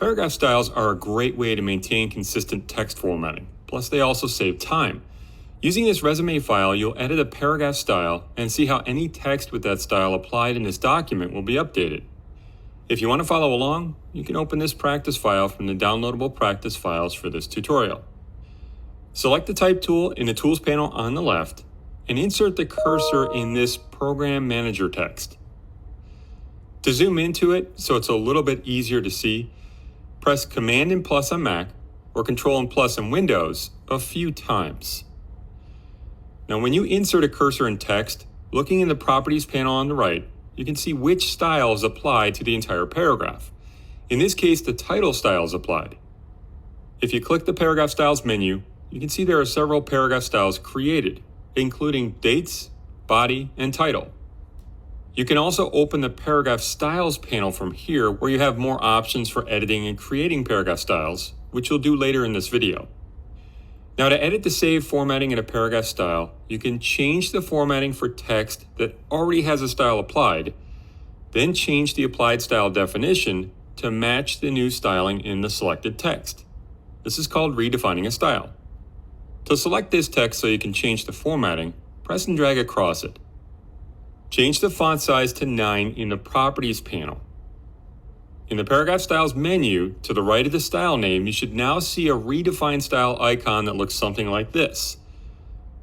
Paragraph styles are a great way to maintain consistent text formatting. Plus, they also save time. Using this resume file, you'll edit a paragraph style and see how any text with that style applied in this document will be updated. If you want to follow along, you can open this practice file from the downloadable practice files for this tutorial. Select the Type tool in the Tools panel on the left and insert the cursor in this Program Manager text. To zoom into it so it's a little bit easier to see, press Command and plus on Mac or Control and plus on Windows a few times. Now, when you insert a cursor in text, looking in the Properties panel on the right, you can see which style is applied to the entire paragraph. In this case, the title style is applied. If you click the Paragraph Styles menu, you can see there are several paragraph styles created, including dates, body, and title. You can also open the Paragraph Styles panel from here, where you have more options for editing and creating paragraph styles, which you'll do later in this video. Now, to edit the saved formatting in a paragraph style, you can change the formatting for text that already has a style applied, then change the applied style definition to match the new styling in the selected text. This is called redefining a style. To select this text so you can change the formatting, press and drag across it. Change the font size to 9 in the Properties panel. In the Paragraph Styles menu, to the right of the style name, you should now see a Redefine Style icon that looks something like this.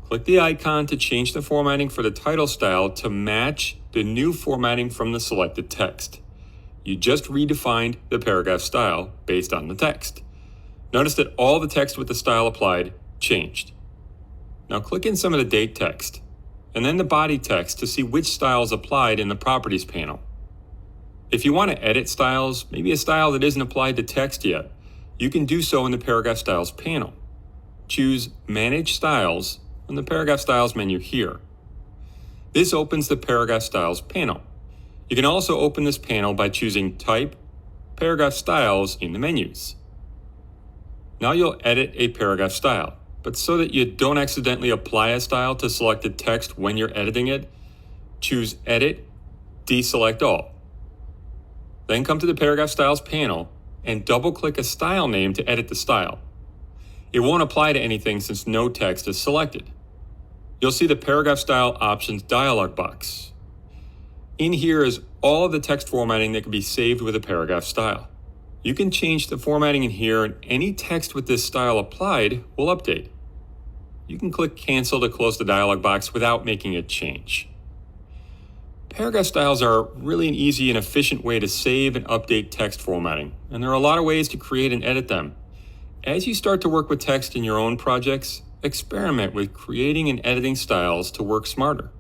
Click the icon to change the formatting for the title style to match the new formatting from the selected text. You just redefined the paragraph style based on the text. Notice that all the text with the style applied changed. Now click in some of the date text, and then the body text to see which style is applied in the Properties panel. If you want to edit styles, maybe a style that isn't applied to text yet, you can do so in the Paragraph Styles panel. Choose Manage Styles in the Paragraph Styles menu here. This opens the Paragraph Styles panel. You can also open this panel by choosing Type, Paragraph Styles in the menus. Now you'll edit a paragraph style, but so that you don't accidentally apply a style to selected text when you're editing it, choose Edit, deselect all. Then come to the Paragraph Styles panel and double-click a style name to edit the style. It won't apply to anything since no text is selected. You'll see the Paragraph Style Options dialog box. In here is all of the text formatting that can be saved with a paragraph style. You can change the formatting in here, and any text with this style applied will update. You can click Cancel to close the dialog box without making a change. Paragraph styles are really an easy and efficient way to save and update text formatting, and there are a lot of ways to create and edit them. As you start to work with text in your own projects, experiment with creating and editing styles to work smarter.